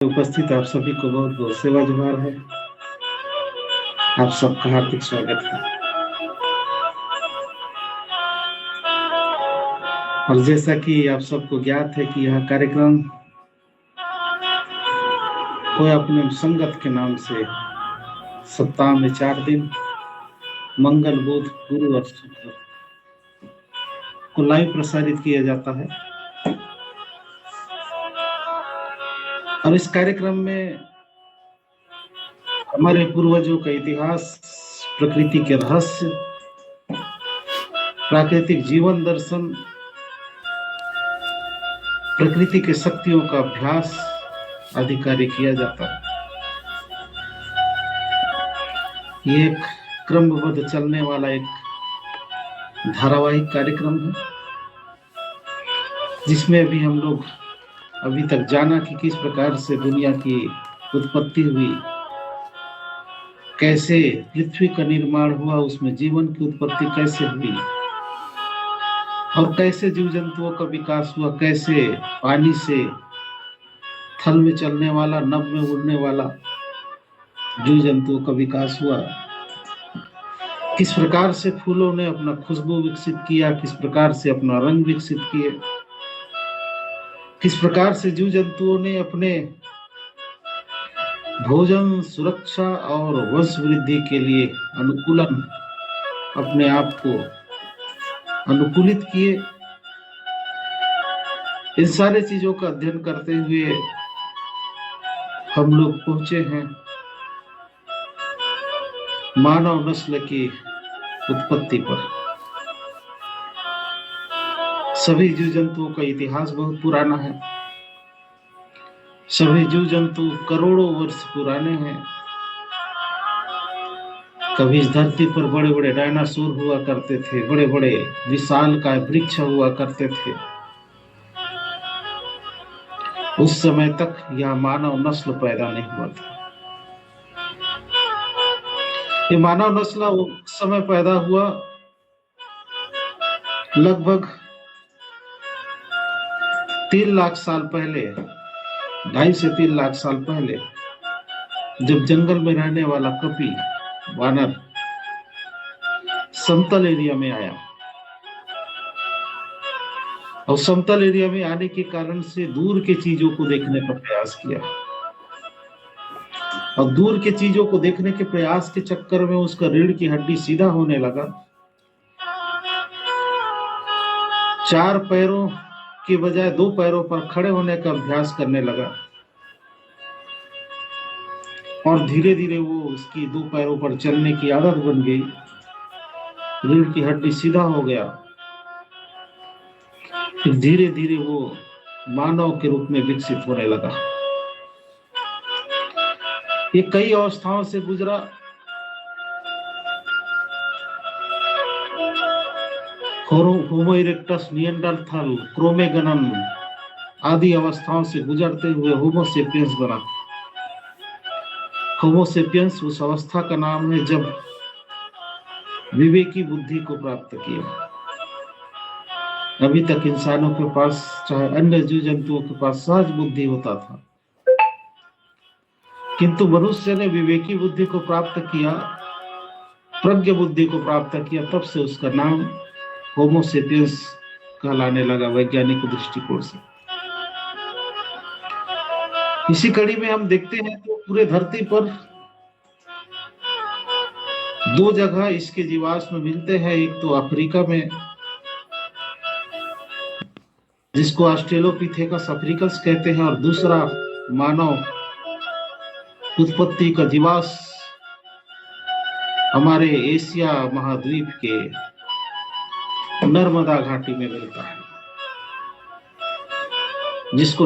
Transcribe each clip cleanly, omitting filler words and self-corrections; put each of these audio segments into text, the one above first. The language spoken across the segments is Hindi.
उपस्थित आप सभी को बहुत बहुत सेवा जुहार है। आप सबका हार्दिक स्वागत है। और जैसा कि आप सबको ज्ञात है कि यह कार्यक्रम कोई अपने संगत के नाम से सप्ताह में 4 दिन मंगल, बुध, गुरु और शुक्र को लाइव प्रसारित किया जाता है। और इस कार्यक्रम में हमारे पूर्वजों का इतिहास, प्रकृति के रहस्य, प्राकृतिक जीवन दर्शन, प्रकृति के शक्तियों का अभ्यास आदि कार्य किया जाता है। ये एक क्रमबद्ध चलने वाला एक धारावाहिक कार्यक्रम है, जिसमें अभी हम लोग अभी तक जाना कि किस प्रकार से दुनिया की उत्पत्ति हुई, कैसे पृथ्वी का निर्माण हुआ, उसमें जीवन की उत्पत्ति कैसे हुई और कैसे जीव जंतुओं का विकास हुआ, कैसे पानी से थल में चलने वाला, नभ में उड़ने वाला जीव जंतुओं का विकास हुआ, किस प्रकार से फूलों ने अपना खुशबू विकसित किया, किस प्रकार से अपना रंग विकसित किए, किस प्रकार से जीव जंतुओं ने अपने भोजन, सुरक्षा और वंश वृद्धि के लिए अनुकूलन अपने आप को अनुकूलित किए। इन सारे चीजों का अध्ययन करते हुए हम लोग पहुंचे हैं मानव नस्ल की उत्पत्ति पर। सभी जीव जंतुओं का इतिहास बहुत पुराना है। सभी जीव जंतु करोड़ों वर्ष पुराने हैं। कभी इस धरती पर बड़े बड़े डायनासोर हुआ करते थे, बड़े बड़े विशालकाय वृक्ष हुआ करते थे। उस समय तक यह मानव नस्ल पैदा नहीं हुआ था। ये मानव नस्ल उस समय पैदा हुआ लगभग 3 लाख साल पहले, 2.5 से 3 लाख साल पहले, जब जंगल में रहने वाला कपी वानर समतल एरिया में आया और समतल एरिया में आने के कारण से दूर के चीजों को देखने का प्रयास किया और दूर के चीजों को देखने के प्रयास के चक्कर में उसका रीढ़ की हड्डी सीधा होने लगा। 4 पैरों के बजाय 2 पैरों पर खड़े होने का अभ्यास करने लगा और धीरे धीरे वो उसकी 2 पैरों पर चलने की आदत बन गई। रीढ़ की हड्डी सीधा हो गया। फिर धीरे धीरे वो मानव के रूप में विकसित होने लगा। ये कई अवस्थाओं से गुजरा। होमो इरेक्टस, निएंडरथल, क्रोमेगनन आदि अवस्थाओं से गुजरते हुए होमो सेपियंस बना। होमो सेपियंस उस अवस्था का नाम है जब विवेकी बुद्धि को प्राप्त किया। अभी तक इंसानों के पास, चाहे अन्य जीव जंतुओं के पास सहज बुद्धि होता था, किंतु मनुष्य ने विवेकी बुद्धि को प्राप्त किया, प्रज्ञ बुद्धि को प्राप्त किया, तब से उसका नाम होमो सेपियंस कहलाने लगा वैज्ञानिक दृष्टिकोण से। इसी कड़ी में हम देखते हैं तो पूरे धरती पर 2 जगह इसके जीवाश्म मिलते हैं। एक तो अफ्रीका में, जिसको ऑस्ट्रेलोपिथेकस अफ्रिकस कहते हैं, और दूसरा मानव उत्पत्ति का जीवाश्म हमारे एशिया महाद्वीप के नर्मदा घाटी में मिलता है, जिसको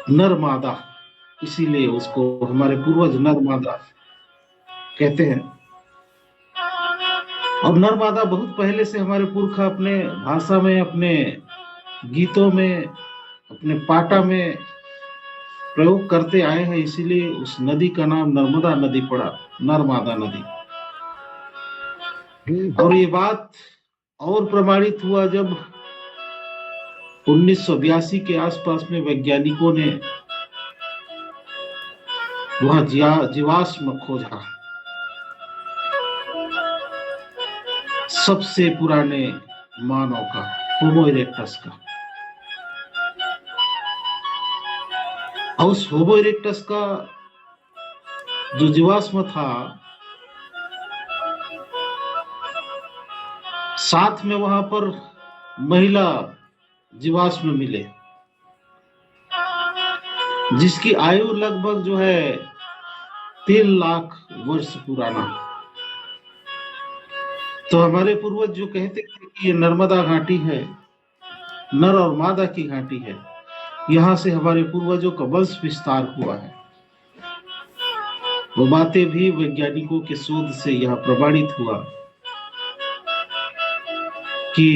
नरमादा, इसीलिए उसको हमारे पूर्वज नरमादा कहते हैं। और नरमादा बहुत पहले से हमारे पुरखा अपने भाषा में, अपने गीतों में, अपने पाटा में प्रयोग करते आए हैं, इसीलिए उस नदी का नाम नर्मदा नदी पड़ा, नर्मदा नदी। और ये बात और प्रमाणित हुआ जब 1982 के आसपास में वैज्ञानिकों ने वह जीवाश्म खोजा, सबसे पुराने मानव का, होमो इरेक्टस का। और उस होमो इरेक्टस का जो जीवाश्म था, साथ में वहां पर महिला जीवाश्म मिले, जिसकी आयु लगभग जो है 3 लाख वर्ष पुराना। तो हमारे पूर्वज जो कहते थे कि ये नर्मदा घाटी है, नर और मादा की घाटी है, यहाँ से हमारे पूर्वजों का वंश विस्तार हुआ है, वो बातें भी वैज्ञानिकों के शोध से यह प्रमाणित हुआ कि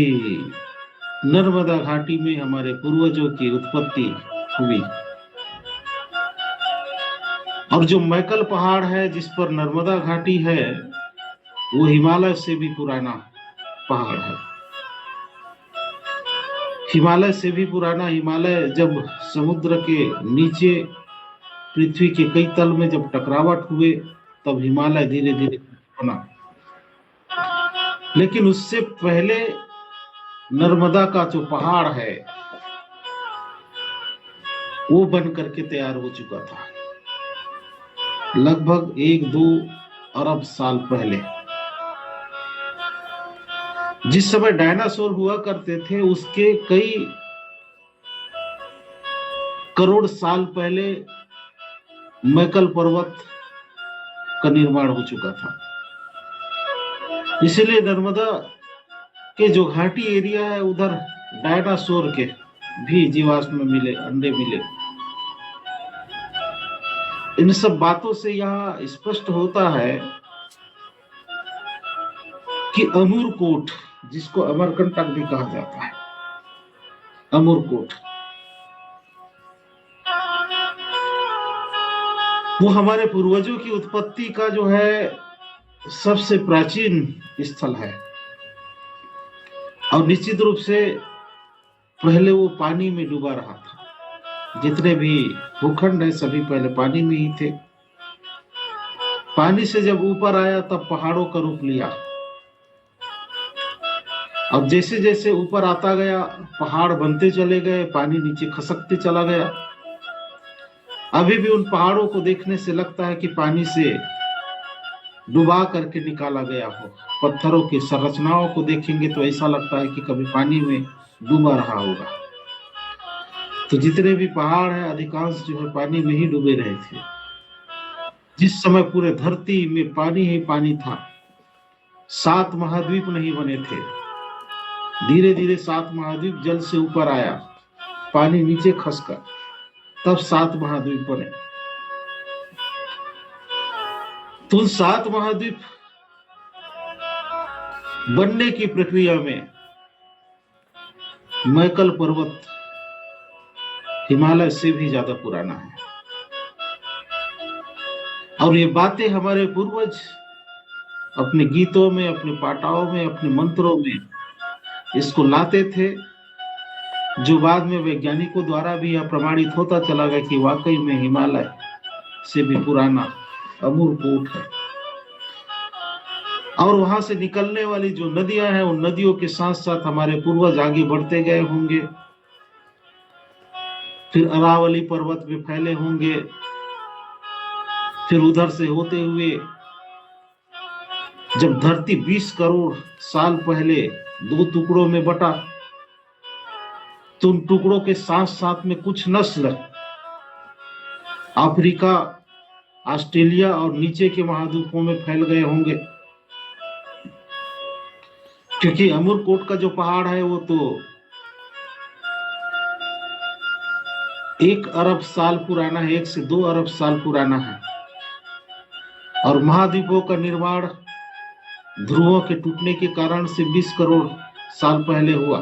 नर्मदा घाटी में हमारे पूर्वजों की उत्पत्ति हुई। और जो मैकल पहाड़ है जिस पर नर्मदा घाटी है, वो हिमालय से भी पुराना पहाड़ है। हिमालय से भी पुराना। हिमालय जब समुद्र के नीचे पृथ्वी के कई तल में जब टकरावट हुए, तब हिमालय धीरे धीरे बना। लेकिन उससे पहले नर्मदा का जो पहाड़ है वो बन करके तैयार हो चुका था, लगभग 1-2 अरब साल पहले। जिस समय डायनासोर हुआ करते थे, उसके कई करोड़ साल पहले मैकल पर्वत का निर्माण हो चुका था। इसलिए नर्मदा के जो घाटी एरिया है, उधर डायनासोर के भी जीवाश्म मिले, अंडे मिले। इन सब बातों से यह स्पष्ट होता है कि अमरकोट, जिसको अमरकंटक भी कहा जाता है, अमरकोट, वो हमारे पूर्वजों की उत्पत्ति का जो है सबसे प्राचीन स्थल है। और निश्चित रूप से पहले वो पानी में डूबा रहा था। जितने भी भूखंड है सभी पहले पानी में ही थे। पानी से जब ऊपर आया तब पहाड़ों का रूप लिया। अब जैसे जैसे ऊपर आता गया, पहाड़ बनते चले गए, पानी नीचे खसकते चला गया। अभी भी उन पहाड़ों को देखने से लगता है कि पानी से डुबा करके निकाला गया हो। पत्थरों की संरचनाओं को देखेंगे तो ऐसा लगता है कि कभी पानी में डूबा रहा होगा। तो जितने भी पहाड़ हैं, अधिकांश जो है पानी में ही डूबे रहे थे। जिस समय पूरे धरती में पानी ही पानी था, 7 महाद्वीप नहीं बने थे। धीरे धीरे 7 महाद्वीप जल से ऊपर आया, पानी नीचे खसका, तब 7 महाद्वीप बने। तो 7 महाद्वीप बनने की प्रक्रिया में मैकल पर्वत हिमालय से भी ज्यादा पुराना है। और ये बातें हमारे पूर्वज अपने गीतों में, अपने पाटाओं में, अपने मंत्रों में इसको लाते थे, जो बाद में वैज्ञानिकों द्वारा भी यह प्रमाणित होता चला गया कि वाकई में हिमालय से भी पुराना अमरकोट है। और वहां से निकलने वाली जो नदियां हैं, उन नदियों के साथ साथ हमारे पूर्वज आगे बढ़ते गए होंगे, फिर अरावली पर्वत में फैले होंगे, फिर उधर से होते हुए जब धरती 20 करोड़ साल पहले 2 टुकड़ों में बटा, तो उन टुकड़ों के साथ साथ में कुछ नस्ल अफ्रीका, ऑस्ट्रेलिया और नीचे के महाद्वीपों में फैल गए होंगे। क्योंकि अमरकोट का जो पहाड़ है वो तो 1 अरब साल पुराना है, 1 से 2 अरब साल पुराना है। और महाद्वीपों का निर्माण ध्रुवों के टूटने के कारण से 20 करोड़ साल पहले हुआ।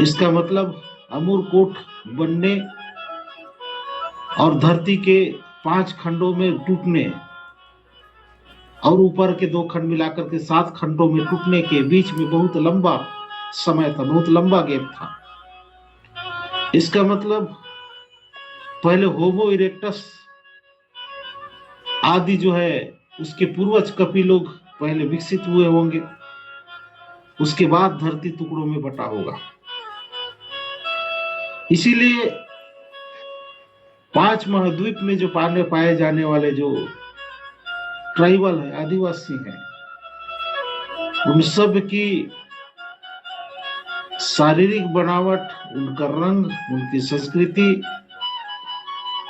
इसका मतलब अमरकोट बनने और धरती के 5 खंडों में टूटने और ऊपर के 2 खंड मिलाकर के 7 खंडों में टूटने के बीच में बहुत लंबा समय था, बहुत लंबा गैप था। इसका मतलब पहले होमो इरेक्टस आदि जो है उसके पूर्वज कपि लोग पहले विकसित हुए होंगे, उसके बाद धरती टुकड़ों में बटा होगा। इसीलिए 5 महाद्वीप में जो पाए जाने वाले जो ट्राइबल है, आदिवासी हैं, उन सब की शारीरिक बनावट, उनका रंग, उनकी संस्कृति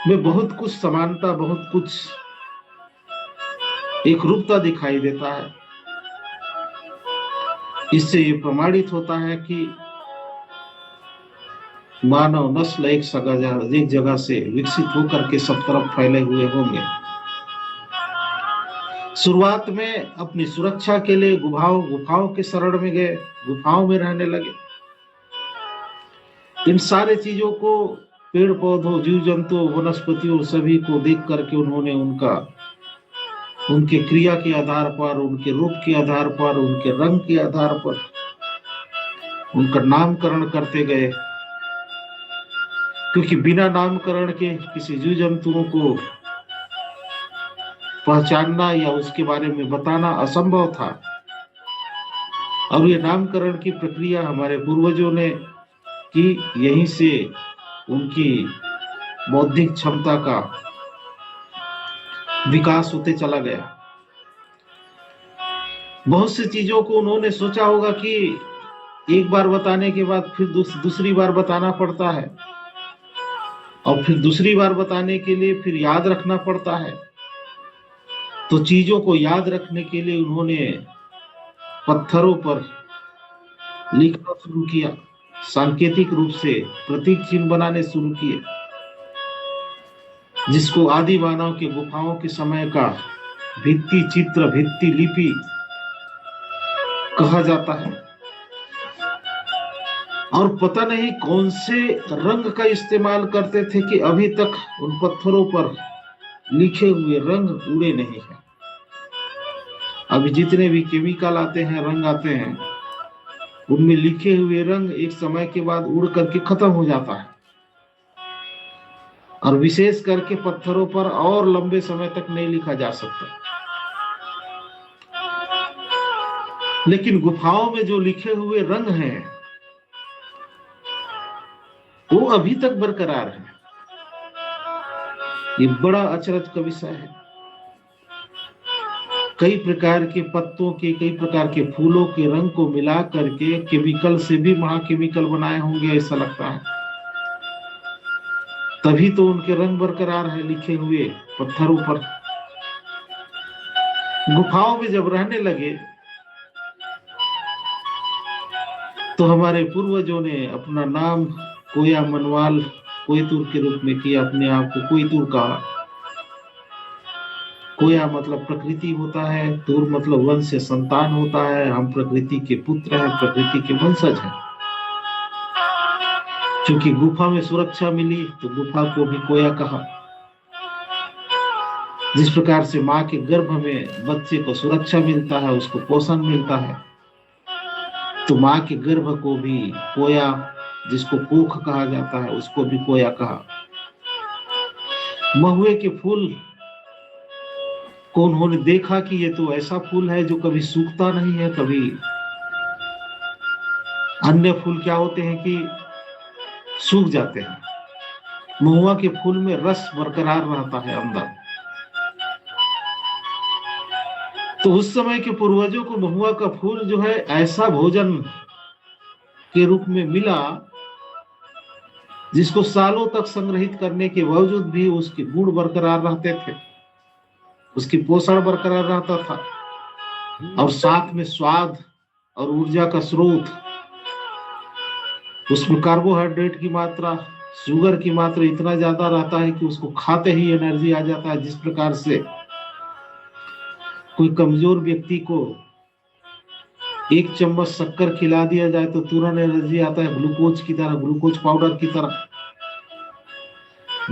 में बहुत कुछ समानता, बहुत कुछ एक रूपता दिखाई देता है। इससे ये प्रमाणित होता है कि मानव नस्ल एक जगह से विकसित होकर के सब तरफ फैले हुए होंगे। शुरुआत में अपनी सुरक्षा के लिए गुफाओं के शरण में गए, गुफाओं में रहने लगे। इन सारे चीजों को, पेड़ पौधों, जीव जंतुओं, वनस्पतियों, सभी को देख करके उन्होंने उनके क्रिया के आधार पर, उनके रूप के आधार पर, उनके रंग के आधार पर उनका नामकरण करते गए, क्योंकि बिना नामकरण के किसी जीव जंतुओं को पहचानना या उसके बारे में बताना असंभव था। और ये नामकरण की प्रक्रिया हमारे पूर्वजों ने की, यहीं से उनकी बौद्धिक क्षमता का विकास होते चला गया। बहुत सी चीजों को उन्होंने सोचा होगा कि एक बार बताने के बाद फिर दूसरी बार बताना पड़ता है, और फिर दूसरी बार बताने के लिए फिर याद रखना पड़ता है। तो चीजों को याद रखने के लिए उन्होंने पत्थरों पर लिखना शुरू किया, सांकेतिक रूप से प्रतीक चिन्ह बनाने शुरू किए, जिसको आदि मानव के गुफाओं के समय का भित्ति चित्र, भित्ति लिपि कहा जाता है। और पता नहीं कौन से रंग का इस्तेमाल करते थे कि अभी तक उन पत्थरों पर लिखे हुए रंग उड़े नहीं हैं। अभी जितने भी केमिकल आते हैं, रंग आते हैं, उनमें लिखे हुए रंग एक समय के बाद उड़ करके खत्म हो जाता है, और विशेष करके पत्थरों पर और लंबे समय तक नहीं लिखा जा सकता। लेकिन गुफाओं में जो लिखे हुए रंग हैं वो अभी तक बरकरार है। ये बड़ा अचरज का विषय है। कई प्रकार के पत्तों के, कई प्रकार के फूलों के रंग को मिला करके केमिकल से भी महाकेमिकल बनाए होंगे, ऐसा लगता है। तभी तो उनके रंग बरकरार है लिखे हुए पत्थरों पर। गुफाओं में जब रहने लगे तो हमारे पूर्वजों ने अपना नाम कोया मनवाल कोयतुर के रूप में किया, अपने आप को कोयतुर कहा। कोया मतलब प्रकृति होता है, तुर मतलब वंश से संतान होता है। हम प्रकृति के पुत्र हैं, प्रकृति के वंशज हैं। क्योंकि गुफा में सुरक्षा मिली तो गुफा को भी कोया कहा। जिस प्रकार से माँ के गर्भ में बच्चे को सुरक्षा मिलता है, उसको पोषण मिलता है, तो माँ के गर्भ को भी कोया, जिसको कोख कहा जाता है, उसको भी कोया कहा। महुए के फूल को उन्होंने देखा कि ये तो ऐसा फूल है जो कभी सूखता नहीं है, कभी अन्य फूल क्या होते हैं कि सूख जाते हैं। महुआ के फूल में रस बरकरार रहता है अंदर। तो उस समय के पूर्वजों को महुआ का फूल जो है ऐसा भोजन के रूप में मिला जिसको सालों तक संग्रहित करने के बावजूद भी उसके गुण बरकरार रहते थे, उसकी पोषण बरकरार रहता था, और साथ में स्वाद और ऊर्जा का स्रोत, उसमें कार्बोहाइड्रेट की मात्रा, शुगर की मात्रा इतना ज्यादा रहता है कि उसको खाते ही एनर्जी आ जाता है। जिस प्रकार से कोई कमजोर व्यक्ति को 1 चम्मच शक्कर खिला दिया जाए तो तुरंत एनर्जी आता है, ग्लूकोज की तरह, ग्लूकोज पाउडर की तरह।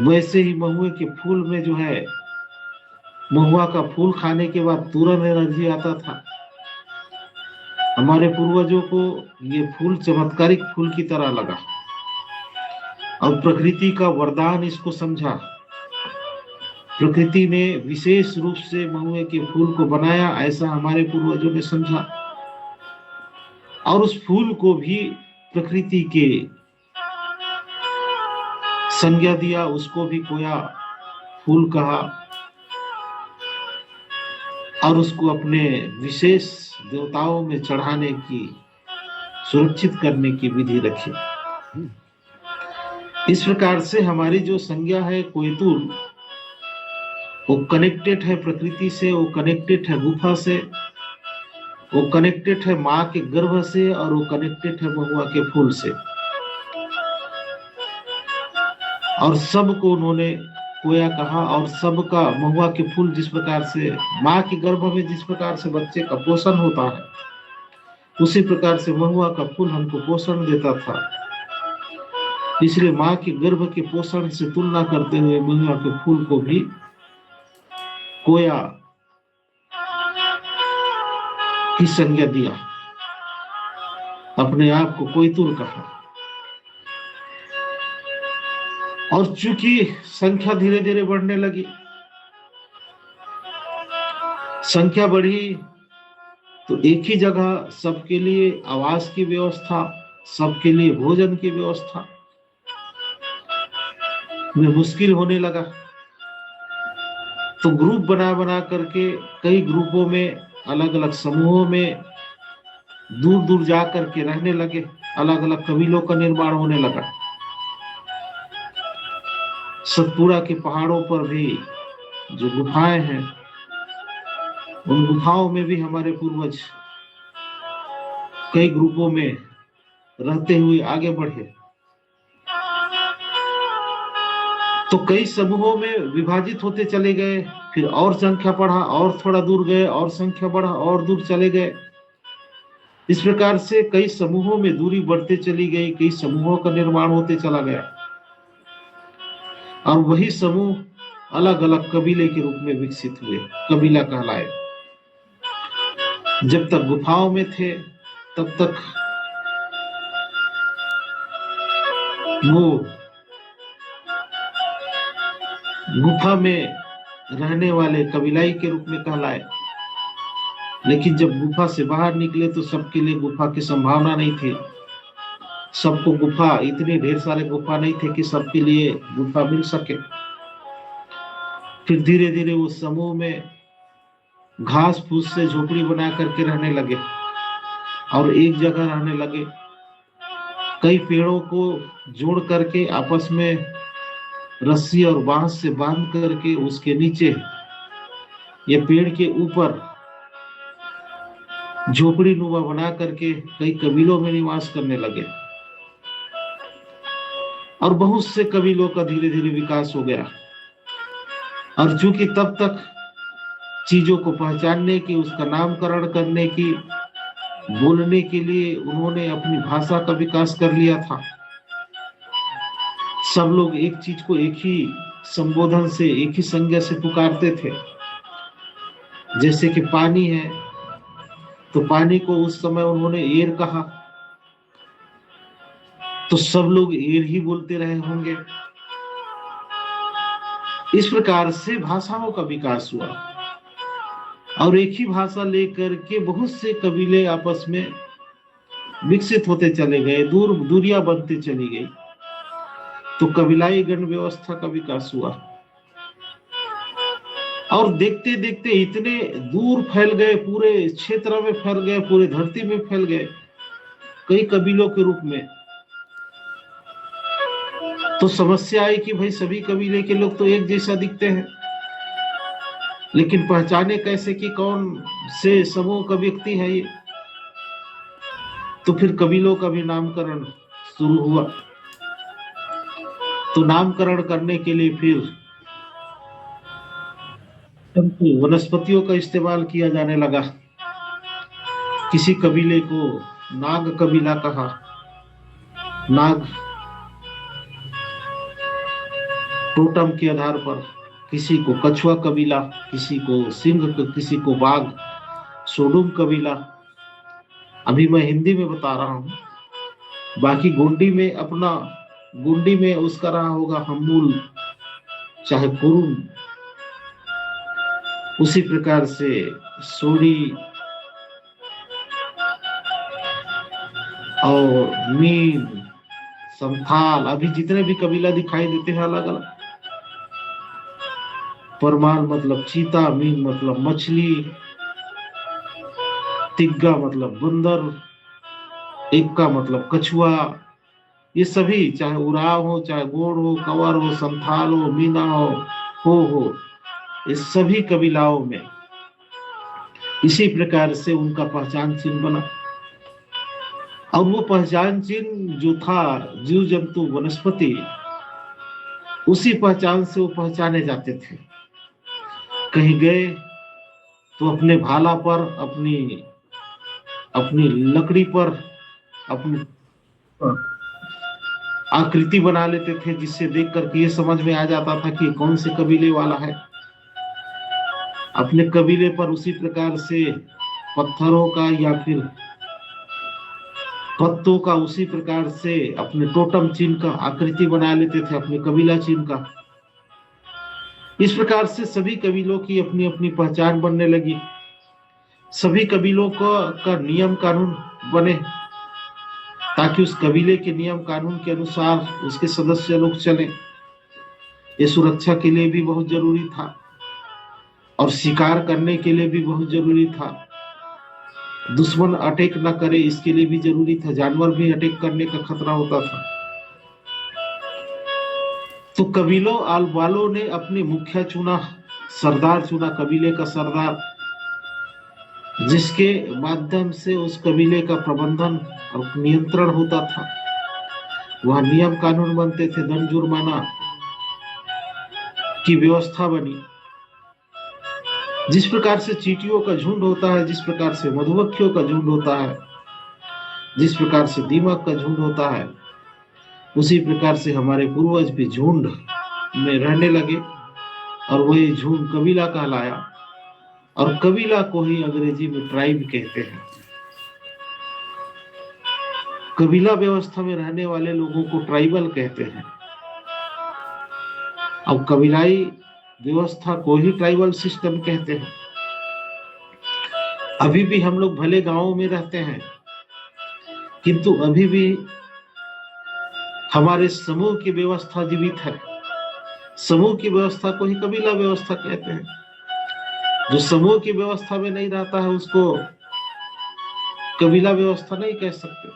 वैसे ही महुए के फूल में जो है, महुआ का फूल खाने के बाद तुरंत एनर्जी आता था। हमारे पूर्वजों को ये फूल चमत्कारिक फूल की तरह लगा। और प्रकृति का वरदान इसको समझा। प्रकृति ने विशेष रूप से महुए के फूल को बनाया, ऐसा हमारे पूर्वजों ने समझा। और उस फूल को भी प्रकृति के संज्ञा दिया, उसको भी कोया फूल कहा और उसको अपने विशेष देवताओं में चढ़ाने की, सुरक्षित करने की विधि रखी। इस प्रकार से हमारी जो संज्ञा है कोयतुल, वो कनेक्टेड है प्रकृति से, वो कनेक्टेड है गुफा से, वो कनेक्टेड है माँ के गर्भ से, और वो कनेक्टेड है महुआ के फूल से। और सबको उन्होंने कोया कहा, और सबका महुआ के फूल जिस प्रकार से माँ के गर्भ में जिस प्रकार से बच्चे का पोषण होता है, उसी प्रकार से महुआ का फूल हमको पोषण देता था। इसलिए माँ के गर्भ के पोषण से तुलना करते हुए महुआ के फूल को भी कोया की संज्ञा दिया, अपने आप को कोयतुल कहा। और चूंकि संख्या धीरे धीरे बढ़ने लगी, संख्या बढ़ी, तो एक ही जगह सबके लिए आवास की व्यवस्था, सबके लिए भोजन की व्यवस्था में मुश्किल होने लगा। तो ग्रुप बना बना करके कई ग्रुपों में, अलग अलग समूहों में दूर दूर जा करके रहने लगे, अलग अलग कबीलों का निर्माण होने लगा। सतपुड़ा के पहाड़ों पर भी जो गुफाएं हैं, उन गुफाओं में भी हमारे पूर्वज कई ग्रुपों में रहते हुए आगे बढ़े। तो कई समूहों में विभाजित होते चले गए, फिर और संख्या बढ़ा, और थोड़ा दूर गए, और संख्या बढ़ा, और दूर चले गए। इस प्रकार से कई समूहों में दूरी बढ़ते चली गई, कई समूहों का निर्माण होते चला गया, और वही समूह अलग अलग कबीले के रूप में विकसित हुए, कबीला कहलाए। जब तक गुफाओं में थे तब तक वो गुफा में रहने वाले कबीलाई के रूप में कहलाए। लेकिन जब गुफा से बाहर निकले तो सबके लिए गुफा की संभावना नहीं थी, सबको गुफा, इतने ढेर सारे गुफा नहीं थे कि सबके लिए गुफा मिल सके। फिर धीरे धीरे उस समूह में घास फूस से झोपड़ी बना करके रहने लगे और एक जगह रहने लगे। कई पेड़ों को जोड़ करके आपस में रस्सी और बांस से बांध करके उसके नीचे या पेड़ के ऊपर झोपड़ी नुमा बना करके कई कबीलों में निवास करने लगे, और बहुत से कबीलों का धीरे धीरे विकास हो गया। और चूंकि तब तक चीजों को पहचानने की, उसका नामकरण करने की, बोलने के लिए उन्होंने अपनी भाषा का विकास कर लिया था। सब लोग एक चीज को एक ही संबोधन से, एक ही संज्ञा से पुकारते थे। जैसे कि पानी है तो पानी को उस समय उन्होंने एर कहा, तो सब लोग एर ही बोलते रहे होंगे। इस प्रकार से भाषाओं का विकास हुआ, और एक ही भाषा लेकर के बहुत से कबीले आपस में विकसित होते चले गए, दूरियां बनती चली गई। तो कबीलाई गण व्यवस्था का विकास हुआ, और देखते देखते इतने दूर फैल गए, पूरे क्षेत्र में फैल गए, पूरे धरती में फैल गए कई कबीलों के रूप में। तो समस्या आई कि भाई सभी कबीले के लोग तो एक जैसा दिखते हैं, लेकिन पहचाने कैसे कि कौन से समूह का व्यक्ति है ये। तो फिर कबीलों का भी नामकरण शुरू हुआ। तो नामकरण करने के लिए फिर वनस्पतियों का इस्तेमाल किया जाने लगा। किसी कबीले को नाग कबीला कहा, नाग टोटम के आधार पर, किसी को कछुआ कबीला, किसी को सिंह, किसी को बाघ, सोडुम कबीला। अभी मैं हिंदी में बता रहा हूं, बाकी गोंडी में अपना गुंडी में उसका रहा होगा हमूल चाहे कुरुम, उसी प्रकार से सोड़ी और मीन, संथाल, अभी जितने भी कबीला दिखाई देते हैं अलग अलग, परमाल मतलब चीता, मीन मतलब मछली, तिग्गा मतलब बंदर, एक्का मतलब कछुआ, ये सभी चाहे उराव हो, चाहे गोड़ हो, कंवर हो, संथाल हो, मीना हो, इस सभी कबीलाओं में इसी प्रकार से उनका पहचान चिन्ह बना। और वो पहचान चिन्ह जो था जीव जंतु वनस्पति, उसी पहचान से वो पहचाने जाते थे। कहीं गए तो अपने भाला पर, अपनी अपनी लकड़ी पर अपनी आकृति बना लेते थे, जिससे देख करके ये समझ में आ जाता था कि कौन से कबीले वाला है। अपने कबीले पर उसी प्रकार से पत्थरों का या फिर पत्तों का उसी प्रकार से अपने टोटम चिन्ह का आकृति बना लेते थे, अपने कबीला चिन्ह का। इस प्रकार से सभी कबीलों की अपनी अपनी पहचान बनने लगी। सभी कबीलों का नियम कानून बने, ताकि उस कबीले के नियम कानून के अनुसार उसके सदस्य लोग चले। ये सुरक्षा के लिए भी बहुत जरूरी था और शिकार करने के लिए भी बहुत जरूरी था। दुश्मन अटैक न करे इसके लिए भी जरूरी था, जानवर भी अटैक करने का खतरा होता था। तो कबीलों वालों ने अपने मुखिया चुना, सरदार चुना, कबीले का सरदार, जिसके माध्यम से उस कबीले का प्रबंधन और नियंत्रण होता था। वहां नियम कानून बनते थे, दंड जुर्माना की व्यवस्था बनी। जिस प्रकार से चींटियों का झुंड होता है, जिस प्रकार से मधुमक्खियों का झुंड होता है, जिस प्रकार से दीमक का झुंड होता है, उसी प्रकार से हमारे पूर्वज भी झुंड में रहने लगे और वही झुंड कबीला कहलाया। और कबीला को ही अंग्रेजी में ट्राइब कहते हैं। कबीला व्यवस्था में रहने वाले लोगों को ट्राइबल कहते हैं। अब कबीलाई व्यवस्था को ही ट्राइबल सिस्टम कहते हैं। अभी भी हम लोग भले गांवों में रहते हैं, किंतु अभी भी हमारे समूह की व्यवस्था जीवित है। समूह की व्यवस्था को ही कबीला व्यवस्था कहते हैं। जो समूह की व्यवस्था में नहीं रहता है उसको कबीला व्यवस्था नहीं कह सकते।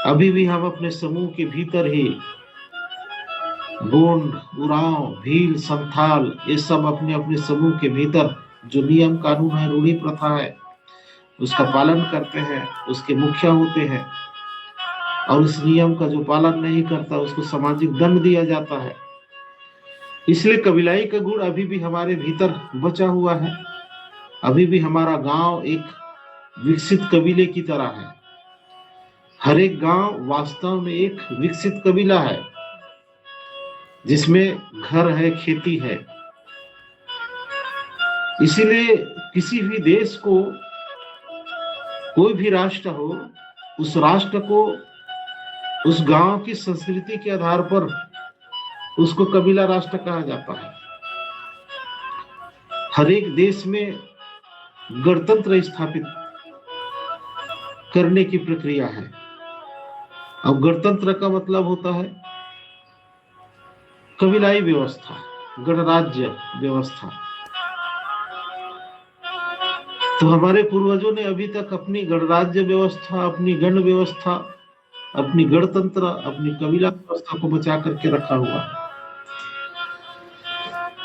अभी भी हम अपने समूह के भीतर ही गोंड, उरांव, भील, संथाल, ये सब अपने अपने समूह के भीतर जो नियम कानून है, रूढ़ी प्रथा है, उसका पालन करते हैं, उसके मुखिया होते हैं। और उस नियम का जो पालन नहीं करता उसको सामाजिक दंड दिया जाता है। इसलिए कबीलाई का गुण अभी भी हमारे भीतर बचा हुआ है। अभी भी हमारा गांव एक विकसित कबीले की तरह है। हर एक गांव वास्तव में एक विकसित कबीला है, जिसमें घर है, खेती है। इसीलिए किसी भी देश को, कोई भी राष्ट्र हो, उस राष्ट्र को उस गांव की संस्कृति के आधार पर उसको कबीला राष्ट्र कहा जाता है। हर एक देश में गणतंत्र स्थापित करने की प्रक्रिया है। अब गणतंत्र का मतलब होता है कबीलाई व्यवस्था, गणराज्य व्यवस्था। तो हमारे पूर्वजों ने अभी तक अपनी गणराज्य व्यवस्था, अपनी गण व्यवस्था, अपनी गणतंत्र, अपनी कबीला व्यवस्था को बचा करके रखा हुआ है।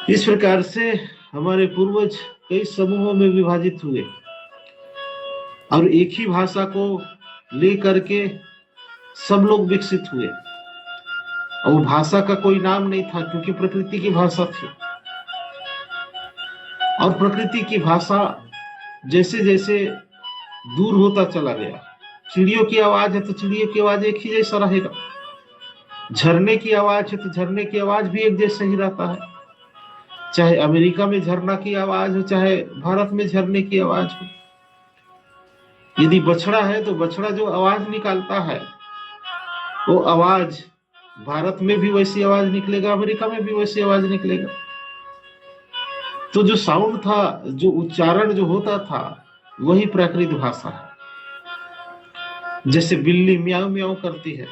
इस प्रकार से हमारे पूर्वज कई समूहों में विभाजित हुए और एक ही भाषा को लेकर के सब लोग विकसित हुए। और वो भाषा का कोई नाम नहीं था, क्योंकि प्रकृति की भाषा थी। और प्रकृति की भाषा जैसे जैसे दूर होता चला गया, चिड़ियों की आवाज है तो चिड़ियों की आवाज एक ही जैसा रहेगा, झरने की आवाज है तो झरने की आवाज भी एक जैसा ही रहता है। चाहे अमेरिका में झरना की आवाज हो, चाहे भारत में झरने की आवाज हो। यदि बछड़ा है तो बछड़ा जो आवाज निकालता है वो आवाज भारत में भी वैसी आवाज निकलेगा, अमेरिका में भी वैसी आवाज निकलेगा। तो जो साउंड था, जो उच्चारण जो होता था, वही प्राकृत भाषा है। जैसे बिल्ली म्याऊ म्याऊ करती है,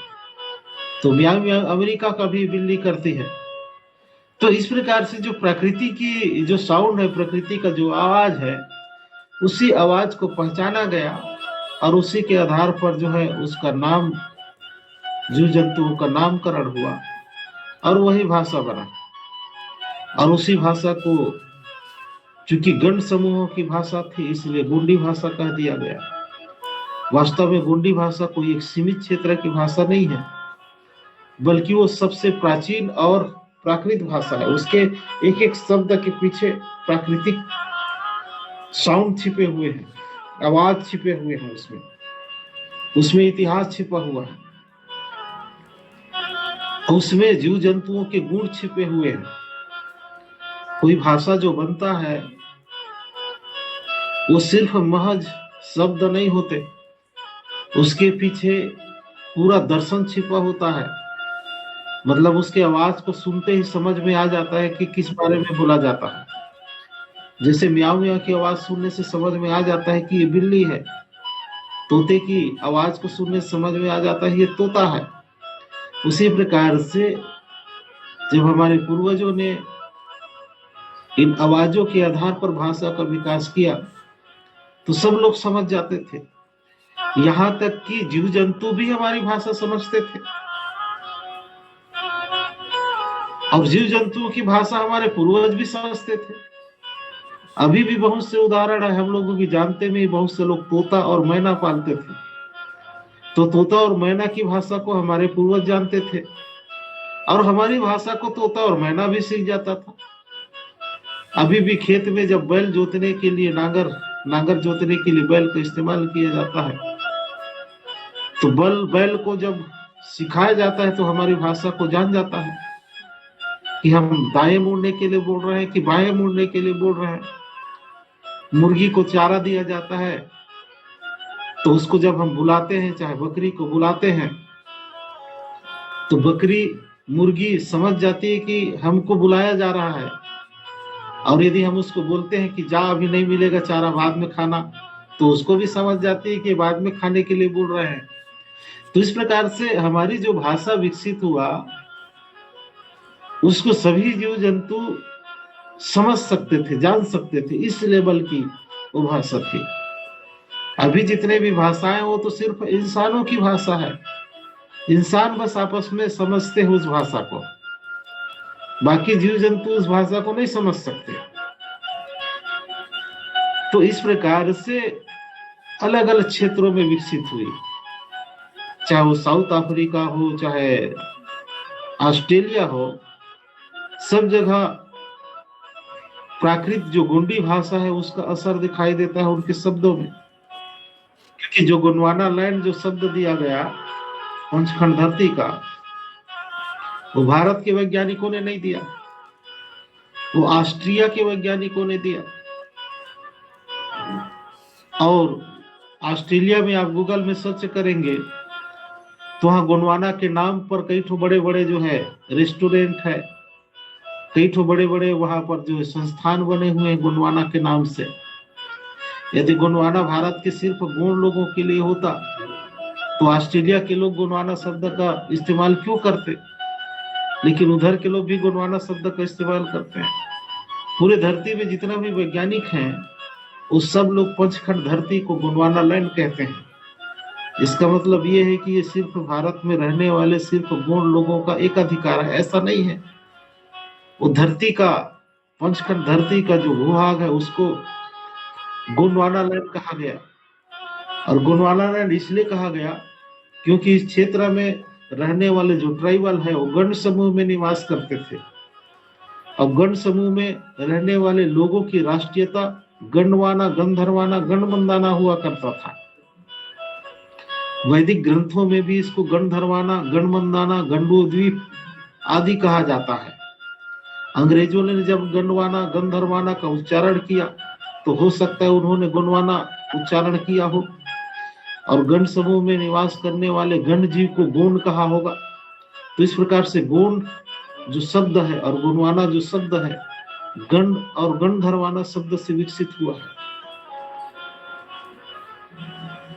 तो म्याऊ म्याऊ अमेरिका का भी बिल्ली करती है। तो इस प्रकार से जो प्रकृति की जो साउंड है, प्रकृति का जो आवाज है, उसी आवाज को पहचाना गया और उसी के आधार पर जो है उसका नाम, जीव जंतुओं का नामकरण हुआ और वही भाषा बना। और उसी भाषा को, चूंकि गण समूहों की भाषा थी, इसलिए गोंडी भाषा कह दिया गया। वास्तव में गोंडी भाषा कोई एक सीमित क्षेत्र की भाषा नहीं है, बल्कि वो सबसे प्राचीन और प्राकृत भाषा है। उसके एक एक शब्द के पीछे प्राकृतिक साउंड छिपे हुए हैं, आवाज छिपे हुए हैं, उसमें इतिहास छिपा हुआ है, उसमें जीव जंतुओं के गुण छिपे हुए हैं। कोई भाषा जो बनता है वो सिर्फ महज शब्द नहीं होते, उसके पीछे पूरा दर्शन छिपा होता है। मतलब उसके आवाज को सुनते ही समझ में आ जाता है कि किस बारे में बोला जाता है। जैसे म्याऊ म्याऊ की आवाज सुनने से समझ में आ जाता है कि ये बिल्ली है, तोते की आवाज को सुनने से समझ में आ जाता है ये तोता है। उसी प्रकार से जब हमारे पूर्वजों ने इन आवाजों के आधार पर भाषा का विकास किया, तो सब लोग समझ जाते थे। यहाँ तक कि जीव जंतु भी हमारी भाषा समझते थे, और जीव जंतुओं की भाषा हमारे पूर्वज भी समझते थे। अभी भी बहुत से उदाहरण है, हम लोग भी जानते में बहुत से लोग तोता और मैना पालते थे, तो तोता और मैना की भाषा को हमारे पूर्वज जानते थे, और हमारी भाषा को तोता और मैना भी सीख जाता था। अभी भी खेत में जब बैल जोतने के लिए नांगर जोतने के लिए बैल का इस्तेमाल किया जाता है, तो बैल को जब सिखाया जाता है तो हमारी भाषा को जान जाता है कि हम दाएं मुड़ने के लिए बोल रहे हैं कि बाएं मुड़ने के लिए बोल रहे हैं। मुर्गी को चारा दिया जाता है, तो उसको जब हम बुलाते हैं, चाहे बकरी को बुलाते हैं, तो बकरी मुर्गी समझ जाती है कि हमको बुलाया जा रहा है। और यदि हम उसको बोलते हैं कि जा अभी नहीं मिलेगा चारा, बाद में खाना, तो उसको भी समझ जाती है कि बाद में खाने के लिए बोल रहे हैं। तो इस प्रकार से हमारी जो भाषा विकसित हुआ, उसको सभी जीव जंतु समझ सकते थे, जान सकते थे, इस लेवल की वो भाषा थी। अभी जितने भी भाषाएं, वो तो सिर्फ इंसानों की भाषा है। इंसान बस आपस में समझते हैं उस भाषा को, बाकी जीव जंतु उस भाषा को नहीं समझ सकते। तो इस प्रकार से अलग अलग क्षेत्रों में विकसित हुई, चाहे वो साउथ अफ्रीका हो, चाहे ऑस्ट्रेलिया हो, सब जगह प्राकृत जो गोंडी भाषा है उसका असर दिखाई देता है उनके शब्दों में। क्योंकि जो गोंडवाना लैंड जो शब्द दिया गया पंचखंड धरती का, वो भारत के वैज्ञानिकों ने नहीं दिया, वो ऑस्ट्रिया के वैज्ञानिकों ने दिया। और ऑस्ट्रेलिया में आप गूगल में सर्च करेंगे तो वहां गोंडवाना के नाम पर कई ठो बड़े बड़े जो है रेस्टोरेंट है, कई ठो बड़े बड़े वहां पर जो संस्थान बने हुए हैं गोंडवाना के नाम से। यदि गोंडवाना भारत के सिर्फ गोंड लोगों के लिए होता, तो ऑस्ट्रेलिया के लोग गोंडवाना शब्द का इस्तेमाल क्यों करते? लेकिन उधर के लोग भी गोंडवाना शब्द का इस्तेमाल करते हैं। पूरे धरती में जितना भी वैज्ञानिक हैं, वो सब लोग पंचखंड धरती को गोंडवाना लैंड कहते हैं। इसका मतलब ये है कि ये सिर्फ भारत में रहने वाले सिर्फ गोंड लोगों का एक अधिकार है, ऐसा नहीं है। वो धरती का, पंचखंड धरती का जो भूभाग है उसको गोंडवाना लैंड कहा गया। और गोंडवाना लैंड इसलिए कहा गया क्योंकि इस क्षेत्र में रहने वाले जो ट्राइबल है वो गण समूह में निवास करते थे। अब गण समूह में रहने वाले लोगों की राष्ट्रीयता गणवाना, गंधर्वाना, गणमंदाना हुआ करता था। वैदिक ग्रंथों में भी इसको गणधर्वाना, गणमंदाना, गंडोद्वीप आदि कहा जाता है। अंग्रेजों ने जब गणवाना, गंधर्वाना का उच्चारण किया तो हो सकता है उन्होंने गोंडवाना उच्चारण किया हो, और गण समूह में निवास करने वाले गण जीव को गोंड कहा होगा। तो इस प्रकार से गौण जो शब्द है और गुणवाना जो शब्द है गण और गणधर्वाना शब्द से विकसित हुआ है।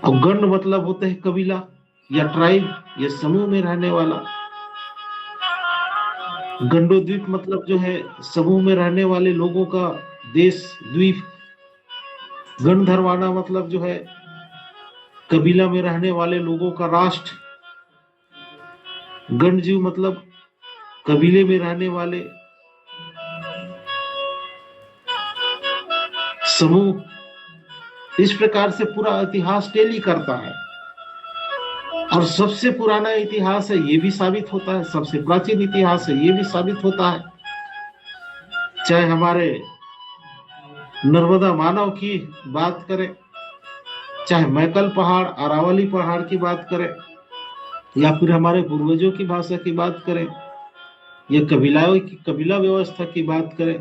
अब गण मतलब होते हैं कबीला या ट्राइब या समूह में रहने वाला। गंडोद्वीप मतलब जो है समूह में रहने वाले लोगों का देश द्वीप। गणधर्वाना मतलब जो है कबीला में रहने वाले लोगों का राष्ट्र। गणजीव मतलब कबीले में रहने वाले समूह। इस प्रकार से पूरा इतिहास टेली करता है और सबसे पुराना इतिहास है ये भी साबित होता है, सबसे प्राचीन इतिहास है ये भी साबित होता है। चाहे हमारे नर्मदा मानव की बात करें, चाहे मैकल पहाड़ अरावली पहाड़ की बात करें, या फिर हमारे पूर्वजों की भाषा की बात करें, या कबीला व्यवस्था की बात करें,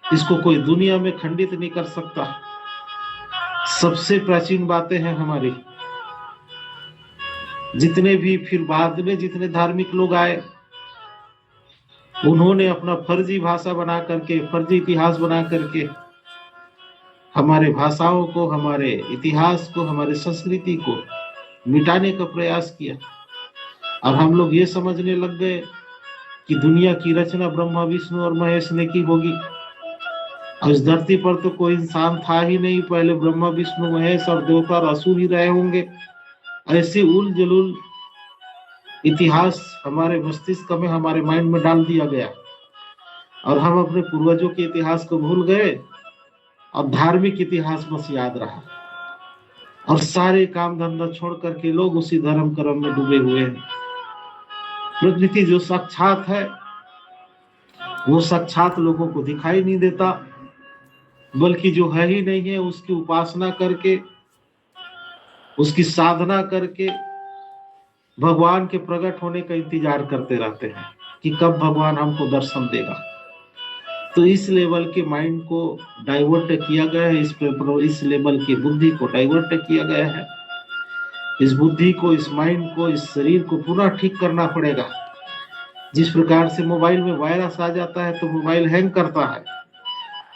इसको कोई दुनिया में खंडित नहीं कर सकता। सबसे प्राचीन बातें हैं हमारी। जितने भी फिर बाद में जितने धार्मिक लोग आए उन्होंने अपना फर्जी भाषा बना करके, फर्जी इतिहास बना करके हमारे भाषाओं को, हमारे इतिहास को, हमारे संस्कृति को मिटाने का प्रयास किया। और हम लोग ये समझने लग गए कि दुनिया की रचना ब्रह्मा विष्णु और महेश ने की होगी। और इस धरती पर तो कोई इंसान था ही नहीं, पहले ब्रह्मा विष्णु महेश और देवता और असुर ही रहे होंगे। ऐसे उल जलूल इतिहास हमारे मस्तिष्क में, हमारे माइंड में डाल दिया गया और हम अपने पूर्वजों के इतिहास को भूल गए और धार्मिक इतिहास बस याद रहा। और सारे काम धंधा छोड़ करके लोग उसी धर्म कर्म में डूबे हुए हैं। प्रकृति जो साक्षात है वो साक्षात लोगों को दिखाई नहीं देता, बल्कि जो है ही नहीं है उसकी उपासना करके, उसकी साधना करके भगवान के प्रकट होने का इंतजार करते रहते हैं कि कब भगवान हमको दर्शन देगा। तो इस लेवल के माइंड को डाइवर्ट किया गया है, इस लेवल की बुद्धि को डाइवर्ट किया गया है। इस बुद्धि को, इस माइंड को, इस शरीर को पुनः ठीक करना पड़ेगा। जिस प्रकार से मोबाइल में वायरस आ जाता है तो मोबाइल हैंग करता है,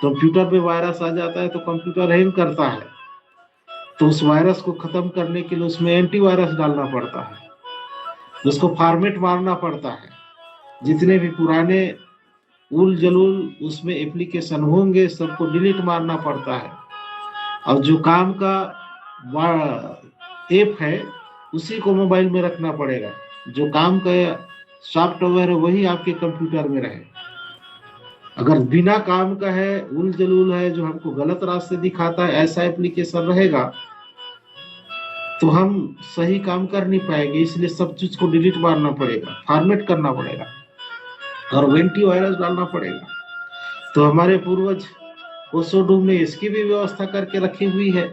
कंप्यूटर पे वायरस आ जाता है तो कंप्यूटर हैंग करता है। तो उस वायरस को खत्म करने के लिए उसमें एंटीवायरस डालना पड़ता है, उसको फॉर्मेट मारना पड़ता है। जितने भी पुराने उल जलूल उसमें एप्लीकेशन होंगे सबको डिलीट मारना पड़ता है। और जो काम का ऐप है उसी को मोबाइल में रखना पड़ेगा। जो काम का सॉफ्टवेयर है वही आपके कंप्यूटर में रहे। अगर बिना काम का है, उल जलूल है, जो हमको गलत रास्ते दिखाता है, ऐसा एप्लीकेशन रहेगा तो हम सही काम कर नहीं पाएंगे। इसलिए सब चीज को डिलीट मारना पड़ेगा, फॉर्मेट करना पड़ेगा और एंटीवायरस डालना पड़ेगा। तो हमारे पूर्वज ओसोडूम ने इसकी भी व्यवस्था करके रखी हुई है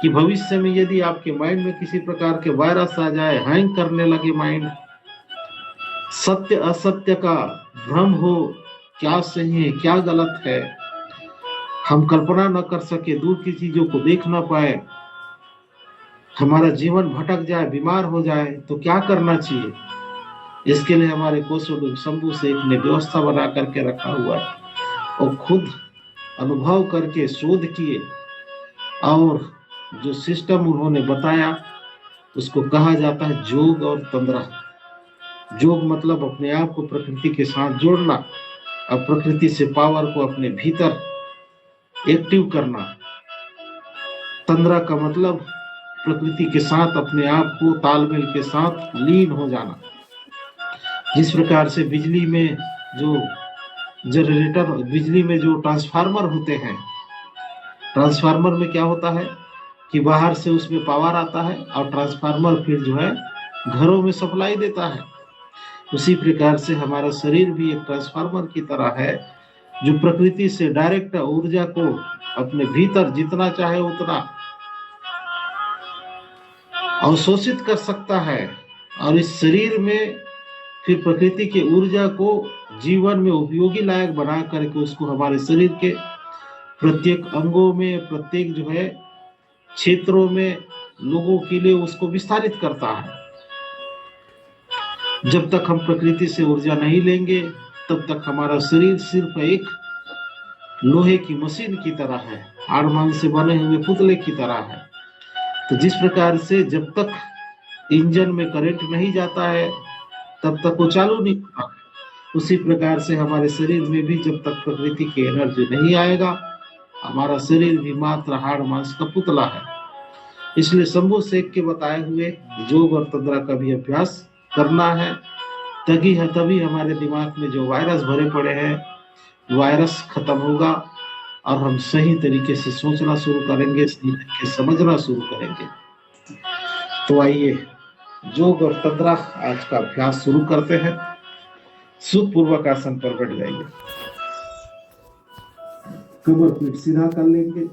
कि भविष्य में यदि आपके माइंड में किसी प्रकार के वायरस आ जाए, हैंग करने लगे माइंड, सत्य असत्य का भ्रम हो, क्या सही है क्या गलत है, हम कल्पना न कर सके, दूर की चीजों को देख ना पाए, हमारा जीवन भटक जाए, बीमार हो जाए, तो क्या करना चाहिए। इसके लिए हमारे कोसोडूम शंभू से एक ने व्यवस्था बना करके रखा हुआ है और खुद अनुभव करके शोध किए और जो सिस्टम उन्होंने बताया उसको कहा जाता है योग और तंद्रा। योग मतलब अपने आप को प्रकृति के साथ जोड़ना और प्रकृति से पावर को अपने भीतर एक्टिव करना। तंद्रा का मतलब प्रकृति के साथ अपने आप को तालमेल के साथ लीन हो जाना। जिस प्रकार से बिजली में जो जनरेटर, बिजली में जो ट्रांसफार्मर होते हैं, ट्रांसफार्मर में क्या होता है कि बाहर से उसमें पावर आता है और ट्रांसफार्मर फिर जो है घरों में सप्लाई देता है। उसी प्रकार से हमारा शरीर भी एक ट्रांसफार्मर की तरह है जो प्रकृति से डायरेक्ट ऊर्जा को अपने भीतर जितना चाहे उतना अवशोषित कर सकता है और इस शरीर में फिर प्रकृति की ऊर्जा को जीवन में उपयोगी लायक बना करके उसको हमारे शरीर के प्रत्येक अंगों में, प्रत्येक जो है क्षेत्रों में लोगों के लिए उसको विस्तारित करता है। जब तक हम प्रकृति से ऊर्जा नहीं लेंगे तब तक हमारा शरीर सिर्फ एक लोहे की मशीन की तरह है, हाड़ मांस से बने हुए पुतले की तरह है। तो जिस प्रकार से जब तक इंजन में करंट नहीं जाता है तब तक वो चालू नहीं होता, उसी प्रकार से हमारे शरीर में भी जब तक प्रकृति की एनर्जी नहीं आएगा हमारा शरीर भी मात्र हाड़ मांस का पुतला है। इसलिए शंभू शेख के बताए हुए योग और तंद्रा का भी अभ्यास करना है, तभी हमारे दिमाग में जो वायरस भरे पड़े हैं वायरस खत्म होगा और हम सही तरीके से सोचना शुरू करेंगे, सही तरीके से समझना शुरू करेंगे। तो आइए योग और तंद्रा आज का अभ्यास शुरू करते हैं। सुखपूर्वक आसन पर बैठ जाइए, कमर पीठ सीधा कर लेंगे,